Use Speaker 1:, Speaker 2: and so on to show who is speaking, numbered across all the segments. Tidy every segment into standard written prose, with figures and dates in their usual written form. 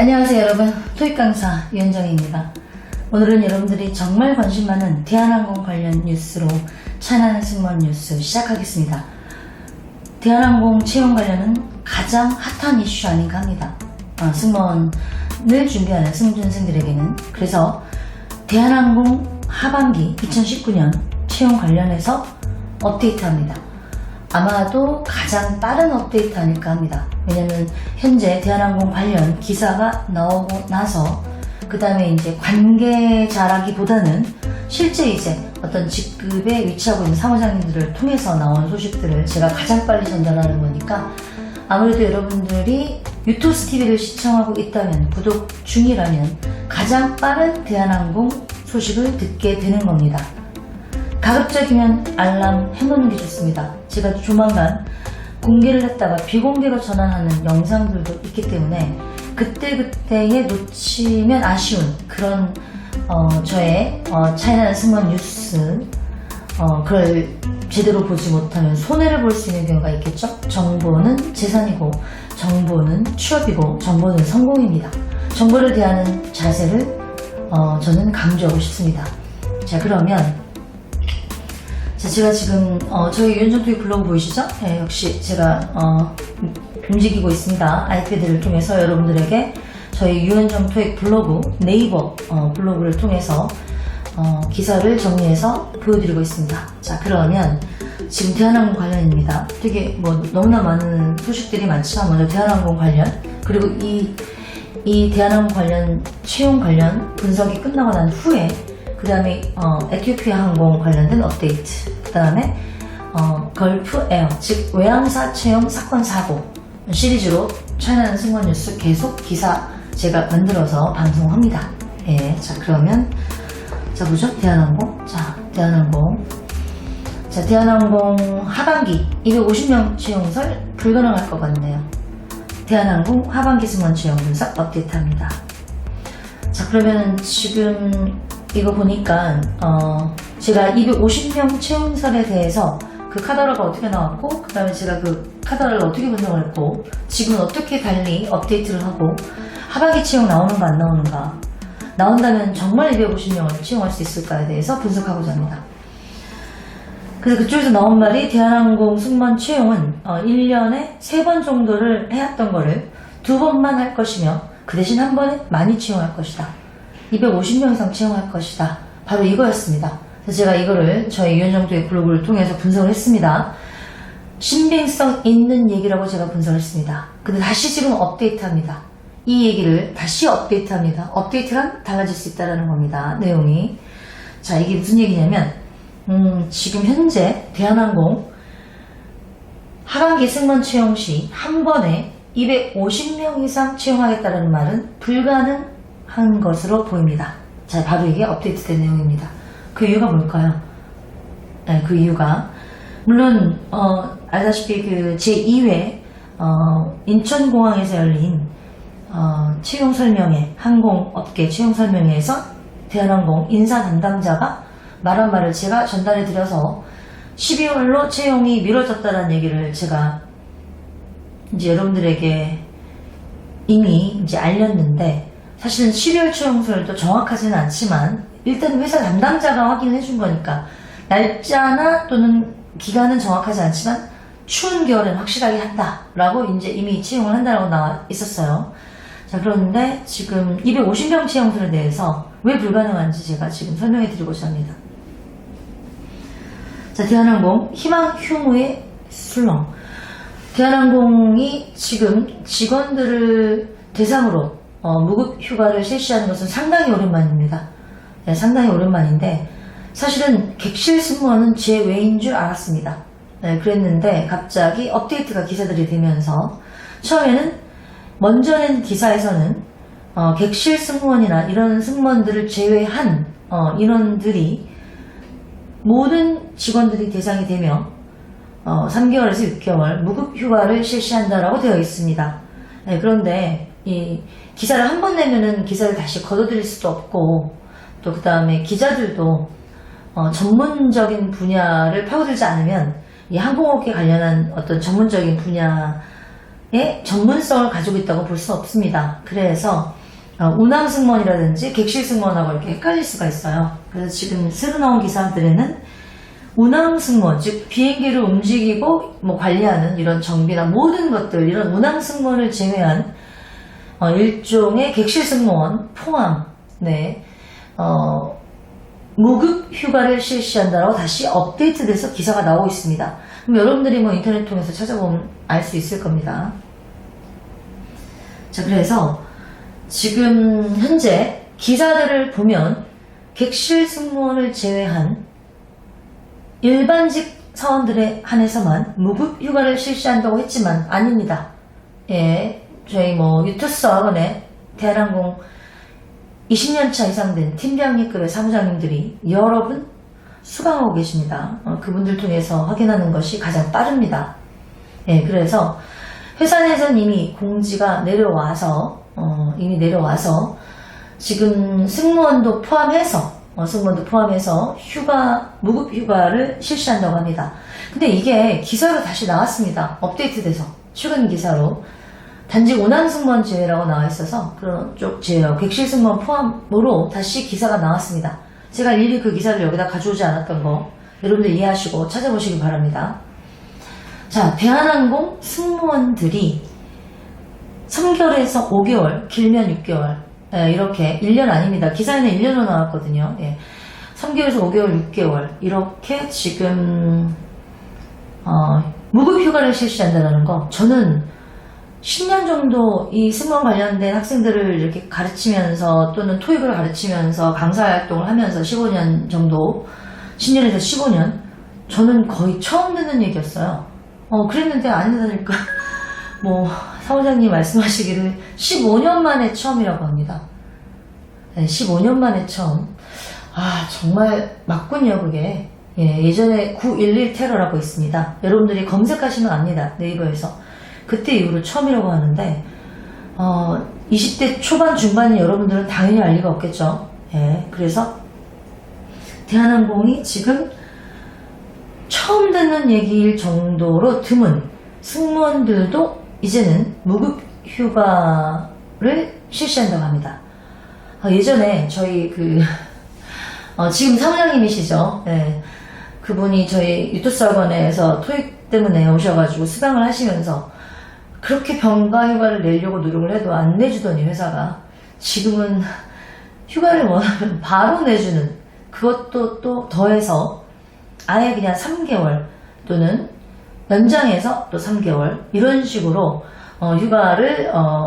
Speaker 1: 안녕하세요 여러분, 토익 강사 유현정입니다. 오늘은 여러분들이 정말 관심 많은 대한항공 관련 뉴스로 찬하는 승무원 뉴스 시작하겠습니다. 대한항공 채용 관련은 가장 핫한 이슈 아닌가 합니다. 승무원을 준비하는 승준생들에게는. 그래서 대한항공 하반기 2019년 채용 관련해서 업데이트합니다. 아마도 가장 빠른 업데이트 아닐까 합니다. 왜냐면 현재 대한항공 관련 기사가 나오고 나서 그 다음에 이제 관계자라기보다는 실제 이제 어떤 직급에 위치하고 있는 사무장님들을 통해서 나온 소식들을 제가 가장 빨리 전달하는 거니까 아무래도 여러분들이 유토스 TV를 시청하고 있다면, 구독 중이라면 가장 빠른 대한항공 소식을 듣게 되는 겁니다. 가급적이면 알람 해놓는 게 좋습니다. 제가 조만간 공개를 했다가 비공개로 전환하는 영상들도 있기 때문에 그때그때에 놓치면 아쉬운 그런 저의 차이나는 승무원 뉴스 그걸 제대로 보지 못하면 손해를 볼 수 있는 경우가 있겠죠. 정보는 재산이고 정보는 취업이고 정보는 성공입니다. 정보를 대하는 자세를 저는 강조하고 싶습니다. 자, 그러면 제가 지금 저희 유현정 토익 블로그 보이시죠? 네, 역시 제가 움직이고 있습니다. 아이패드를 통해서 여러분들에게 저희 유현정 토익 블로그, 네이버 블로그를 통해서 기사를 정리해서 보여드리고 있습니다. 자, 그러면 지금 대한항공 관련입니다. 되게 너무나 많은 소식들이 많지만 먼저 대한항공 관련, 그리고 이 대한항공 관련 채용 관련 분석이 끝나고 난 후에 그 다음에 에티오피아 항공 관련된 업데이트, 그 다음에 걸프 에어, 즉 외항사 채용 사건 사고 시리즈로 차이나는 승무원 뉴스 계속 기사 제가 만들어서 방송합니다. 예, 자, 그러면 자, 보죠. 대한항공. 자, 대한항공 하반기 250명 채용설 불가능할 것 같네요. 대한항공 하반기 승무원 채용 분석 업데이트합니다. 자, 그러면 지금 이거 보니까 제가 250명 채용설에 대해서 그 카더라가 어떻게 나왔고, 그 다음에 제가 그 카더라를 어떻게 분석을 했고, 지금 어떻게 달리 업데이트를 하고, 하반기 채용 나오는가 안 나오는가, 나온다면 정말 250명을 채용할 수 있을까에 대해서 분석하고자 합니다. 그래서 그쪽에서 나온 말이 대한항공 승무원 채용은 1년에 3번 정도를 해왔던 거를 2번만 할 것이며 그 대신 한 번에 많이 채용할 것이다. 250명 이상 채용할 것이다. 바로 이거였습니다. 그래서 제가 이거를 저희 유현정 토익 블로그를 통해서 분석을 했습니다. 신빙성 있는 얘기라고 제가 분석을 했습니다. 근데 다시 지금 업데이트합니다. 이 얘기를 다시 업데이트합니다. 업데이트란 달라질 수 있다는 겁니다. 내용이. 자, 이게 무슨 얘기냐면 지금 현재 대한항공 하반기 승무원 채용 시 한 번에 250명 이상 채용하겠다는 말은 불가능한 것으로 보입니다. 자, 바로 이게 업데이트된 내용입니다. 그 이유가 뭘까요? 네, 그 이유가 물론 알다시피 그 제2회 인천공항에서 열린 채용 설명회, 항공업계 채용 설명회에서 대한항공 인사 담당자가 말한 말을 제가 전달해 드려서 12월로 채용이 미뤄졌다는 얘기를 제가 이제 여러분들에게 이미 이제 알렸는데, 사실은 12월 채용설도 정확하지는 않지만 일단 회사 담당자가 확인해 준 거니까 날짜나 또는 기간은 정확하지 않지만 추운 겨울엔 확실하게 한다라고 이제 이미 채용을 한다라고 나와 있었어요. 자, 그런데 지금 250명 채용설에 대해서 왜 불가능한지 제가 지금 설명해 드리고자 합니다. 자, 대한항공 희망 휴무의 술렁. 대한항공이 지금 직원들을 대상으로 무급 휴가를 실시하는 것은 상당히 오랜만입니다. 네, 상당히 오랜만인데 사실은 객실 승무원은 제 외인 줄 알았습니다. 네, 그랬는데 갑자기 업데이트가 기사들이 되면서 처음에는 먼저 낸 기사에서는 객실 승무원이나 이런 승무원들을 제외한 인원들이 모든 직원들이 대상이 되며 3개월에서 6개월 무급 휴가를 실시한다라고 되어 있습니다. 네, 그런데 이 기사를 한 번 내면은 기사를 다시 걷어들일 수도 없고, 또 그 다음에 기자들도 전문적인 분야를 파고들지 않으면 이 항공업계 관련한 어떤 전문적인 분야에 전문성을 가지고 있다고 볼 수 없습니다. 그래서 운항 승무원이라든지 객실 승무원하고 이렇게 헷갈릴 수가 있어요. 그래서 지금 새로 나온 기사들에는 운항 승무원, 즉 비행기를 움직이고 관리하는 이런 정비나 모든 것들, 이런 운항 승무원을 제외한 일종의 객실 승무원 포함, 무급 휴가를 실시한다라고 다시 업데이트돼서 기사가 나오고 있습니다. 그럼 여러분들이 인터넷 통해서 찾아보면 알 수 있을 겁니다. 자, 그래서 지금 현재 기사들을 보면 객실 승무원을 제외한 일반직 사원들에 한해서만 무급 휴가를 실시한다고 했지만 아닙니다. 저희 유투스 학원에 대한항공 20년차 이상 된 팀장님급의 사무장님들이 여러분 수강하고 계십니다. 그분들 통해서 확인하는 것이 가장 빠릅니다. 그래서 회사 내에서는 이미 공지가 내려와서 지금 승무원도 포함해서 무급 휴가를 실시한다고 합니다. 근데 이게 기사로 다시 나왔습니다. 업데이트돼서 최근 기사로 단지 운항 승무원 제외라고 나와 있어서 그런 쪽 제외하고 객실 승무원 포함으로 다시 기사가 나왔습니다. 제가 일일이 그 기사를 여기다 가져오지 않았던 거 여러분들 이해하시고 찾아보시기 바랍니다. 자, 대한항공 승무원들이 3개월에서 5개월, 길면 6개월, 이렇게 1년 아닙니다. 기사에는 1년으로 나왔거든요. 3개월에서 5개월, 6개월 이렇게 지금 무급 휴가를 실시한다는 거, 저는 10년 정도 이 승무원 관련된 학생들을 이렇게 가르치면서 또는 토익을 가르치면서 강사 활동을 하면서 15년 정도, 10년에서 15년, 저는 거의 처음 듣는 얘기였어요. 그랬는데 아니다니까 사무장님 말씀하시기를 15년 만에 처음이라고 합니다. 15년 만에 처음. 정말 맞군요, 그게. 예전에 9.11 테러라고 있습니다. 여러분들이 검색하시면 압니다, 네이버에서. 그때 이후로 처음이라고 하는데 20대 초반 중반인 여러분들은 당연히 알 리가 없겠죠. 그래서 대한항공이 지금 처음 듣는 얘기일 정도로 드문 승무원들도 이제는 무급 휴가를 실시한다고 합니다. 예전에 저희 지금 사무장님이시죠. 그분이 저희 유투스 학원에서 토익 때문에 오셔가지고 수강을 하시면서 그렇게 병가 휴가를 내려고 노력을 해도 안 내주더니 회사가 지금은 휴가를 원하면 바로 내주는, 그것도 또 더해서 아예 그냥 3개월 또는 연장해서 또 3개월 이런 식으로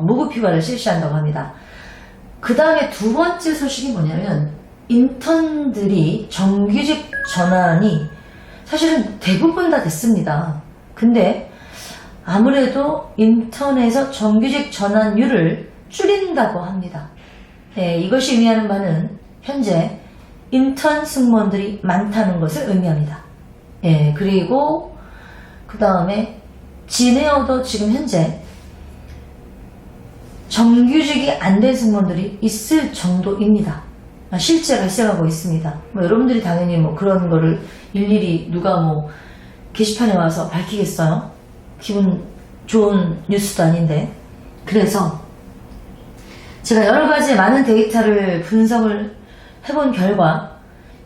Speaker 1: 무급 휴가를 실시한다고 합니다. 그 다음에 두 번째 소식이 뭐냐면 인턴들이 정규직 전환이 사실은 대부분 다 됐습니다. 근데 아무래도 인턴에서 정규직 전환율을 줄인다고 합니다. 이것이 의미하는 바는 현재 인턴 승무원들이 많다는 것을 의미합니다. 그리고 그 다음에 진에어도 지금 현재 정규직이 안 된 승무원들이 있을 정도입니다. 실제 발생하고 있습니다. 여러분들이 당연히 그런 거를 일일이 누가 게시판에 와서 밝히겠어요? 기분 좋은 뉴스도 아닌데. 그래서 제가 여러가지 많은 데이터를 분석을 해본 결과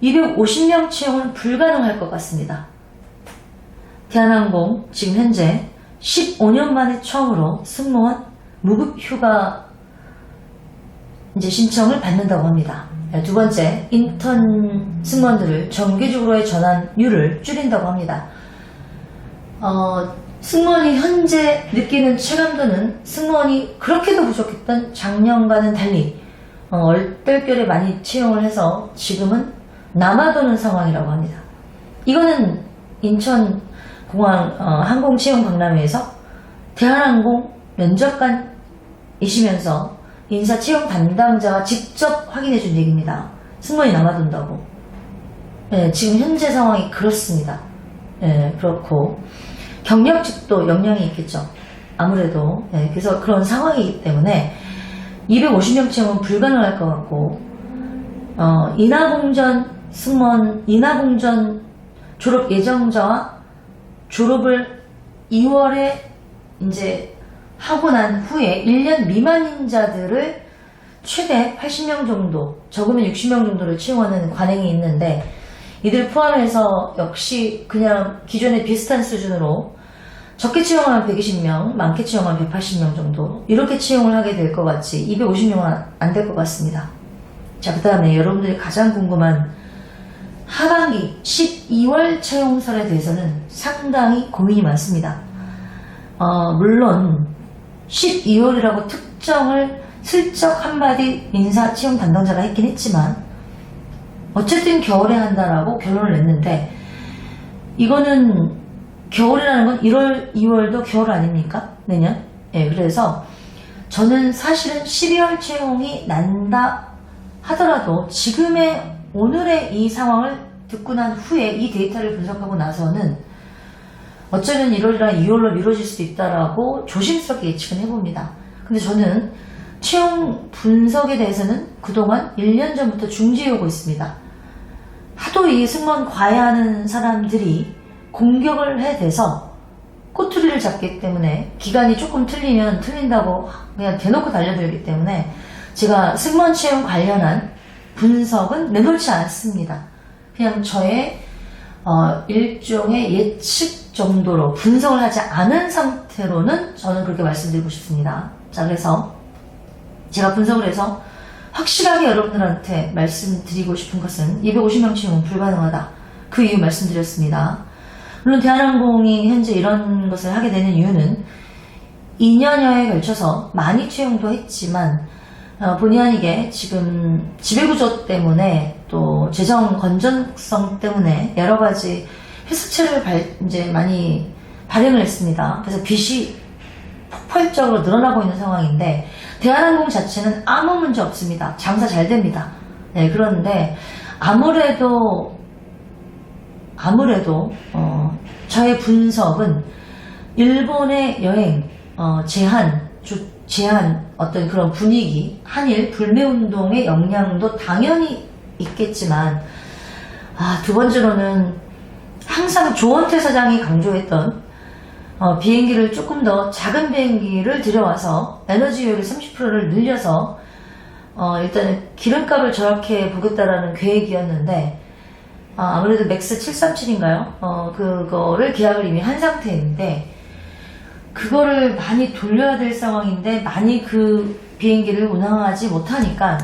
Speaker 1: 250명 채용은 불가능할 것 같습니다. 대한항공 지금 현재 15년 만에 처음으로 승무원 무급 휴가 신청을 받는다고 합니다. 두 번째, 인턴 승무원들을 정규직으로의 전환율을 줄인다고 합니다. 승무원이 현재 느끼는 체감도는 승무원이 그렇게도 부족했던 작년과는 달리 얼떨결에 많이 채용을 해서 지금은 남아도는 상황이라고 합니다. 이거는 인천공항 항공채용 박람회에서 대한항공 면접관이시면서 인사채용 담당자가 직접 확인해 준 얘기입니다. 승무원이 남아돈다고. 지금 현재 상황이 그렇습니다. 그렇고 경력직도 영향이 있겠죠. 아무래도. 그래서 그런 상황이기 때문에 250명 채용은 불가능할 것 같고, 인하공전 승무원, 인하공전 졸업 예정자와 졸업을 2월에 이제 하고 난 후에 1년 미만인자들을 최대 80명 정도, 적으면 60명 정도를 채용하는 관행이 있는데, 이들 포함해서 역시 그냥 기존에 비슷한 수준으로 적게 채용하면 120명, 많게 채용하면 180명 정도 이렇게 채용을 하게 될 것 같지 250명은 안 될 것 같습니다. 자, 그 다음에 여러분들이 가장 궁금한 하반기 12월 채용설에 대해서는 상당히 고민이 많습니다. 물론 12월이라고 특정을 슬쩍 한마디 인사 채용 담당자가 했긴 했지만 어쨌든 겨울에 한다라고 결론을 냈는데, 이거는 겨울이라는 건 1월, 2월도 겨울 아닙니까? 내년? 예, 그래서 저는 사실은 12월 채용이 난다 하더라도 지금의 오늘의 이 상황을 듣고 난 후에 이 데이터를 분석하고 나서는 어쩌면 1월이랑 2월로 미뤄질 수도 있다라고 조심스럽게 예측은 해봅니다. 근데 저는 채용 분석에 대해서는 그동안 1년 전부터 중지해오고 있습니다. 하도 이 승무원 과외하는 사람들이 공격을 해대서 꼬투리를 잡기 때문에 기간이 조금 틀리면 틀린다고 그냥 대놓고 달려들기 때문에 제가 승무원 채용 관련한 분석은 내놓지 않습니다. 그냥 저의 일종의 예측 정도로 분석을 하지 않은 상태로는 저는 그렇게 말씀드리고 싶습니다. 자, 그래서 제가 분석을 해서 확실하게 여러분들한테 말씀드리고 싶은 것은 250명 채용은 불가능하다. 그 이유 말씀드렸습니다. 물론 대한항공이 현재 이런 것을 하게 되는 이유는 2년여에 걸쳐서 많이 채용도 했지만 본의 아니게 지금 지배구조 때문에 또 재정 건전성 때문에 여러 가지 회수채를 이제 많이 발행을 했습니다. 그래서 빚이 폭발적으로 늘어나고 있는 상황인데 대한항공 자체는 아무 문제 없습니다. 장사 잘 됩니다. 네, 그런데 아무래도 저의 분석은 일본의 여행 제한 어떤 그런 분위기, 한일 불매운동의 영향도 당연히 있겠지만, 두 번째로는 항상 조원태 사장이 강조했던 비행기를 조금 더 작은 비행기를 들여와서 에너지효율 30%를 늘려서 일단은 기름값을 절약해 보겠다라는 계획이었는데, 아무래도 맥스 737인가요? 그거를 계약을 이미 한 상태인데 그거를 많이 돌려야 될 상황인데 많이 그 비행기를 운항하지 못하니까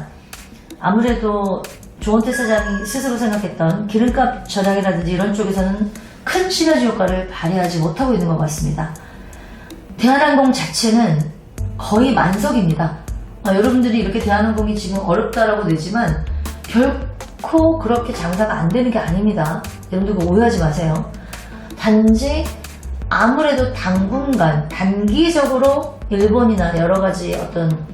Speaker 1: 아무래도 조원태 사장이 스스로 생각했던 기름값 절약이라든지 이런 쪽에서는 큰 시너지 효과를 발휘하지 못하고 있는 것 같습니다. 대한항공 자체는 거의 만석입니다. 여러분들이 이렇게 대한항공이 지금 어렵다라고 내지만 결코 그렇게 장사가 안 되는 게 아닙니다. 여러분들 오해하지 마세요. 단지 아무래도 당분간 단기적으로 일본이나 여러 가지 어떤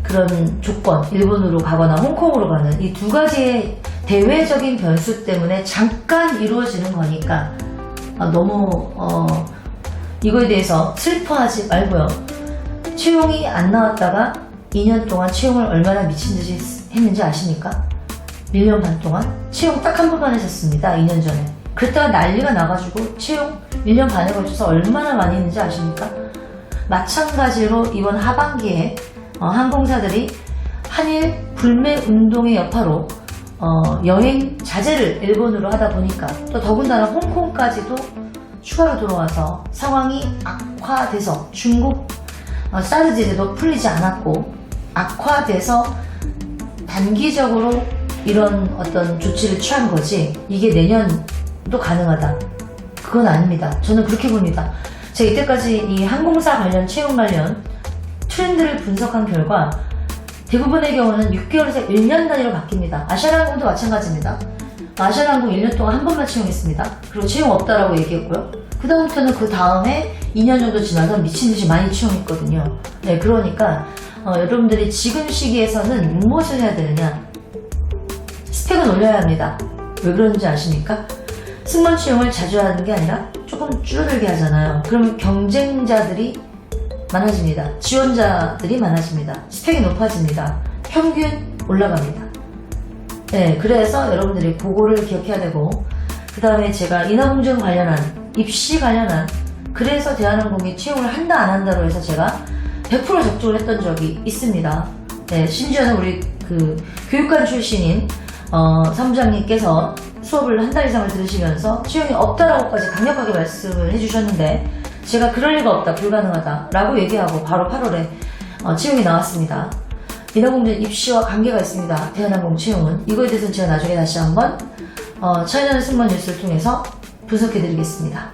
Speaker 1: 그런 조건, 일본으로 가거나 홍콩으로 가는 이 두 가지의 대외적인 변수 때문에 잠깐 이루어지는 거니까 너무 이거에 대해서 슬퍼하지 말고요. 채용이 안 나왔다가 2년 동안 채용을 얼마나 미친 듯이 했는지 아십니까? 1년 반 동안 채용 딱 한 번만 했었습니다. 2년 전에. 그랬다가 난리가 나가지고 채용 1년 반에 걸쳐서 얼마나 많이 했는지 아십니까? 마찬가지로 이번 하반기에 항공사들이 한일 불매 운동의 여파로 여행 자제를 일본으로 하다 보니까 또 더군다나 홍콩까지도 추가로 들어와서 상황이 악화돼서 중국 사드 제재도 풀리지 않았고 악화돼서 단기적으로 이런 어떤 조치를 취한 거지 이게 내년도 가능하다. 그건 아닙니다. 저는 그렇게 봅니다. 제가 이때까지 이 항공사 관련 채용 관련 트렌드를 분석한 결과 대부분의 경우는 6개월에서 1년 단위로 바뀝니다. 아시아나항공도 마찬가지입니다. 아시아나항공 1년 동안 한 번만 채용했습니다. 그리고 채용 없다라고 얘기했고요. 그 다음부터는 그 다음에 2년 정도 지나서 미친듯이 많이 채용했거든요. 네, 그러니까 여러분들이 지금 시기에서는 무엇을 해야 되느냐? 스펙은 올려야 합니다. 왜 그런지 아십니까? 승무원 채용을 자주 하는 게 아니라 조금 줄어들게 하잖아요. 그러면 경쟁자들이 많아집니다. 지원자들이 많아집니다. 스펙이 높아집니다. 평균 올라갑니다. 네, 그래서 여러분들이 그거를 기억해야 되고, 그 다음에 제가 인하공정 관련한 입시 관련한 그래서 대한항공이 채용을 한다 안 한다로 해서 제가 100% 적중을 했던 적이 있습니다. 네, 심지어는 우리 그 교육관 출신인 사무장님께서 수업을 한 달 이상을 들으시면서 채용이 없다라고까지 강력하게 말씀을 해주셨는데 제가 그럴 리가 없다, 불가능하다 라고 얘기하고 바로 8월에 채용이 나왔습니다. 인하공전 입시와 관계가 있습니다. 대한항공 채용은. 이거에 대해서는 제가 나중에 다시 한번 차이나는 승무원 뉴스를 통해서 분석해 드리겠습니다.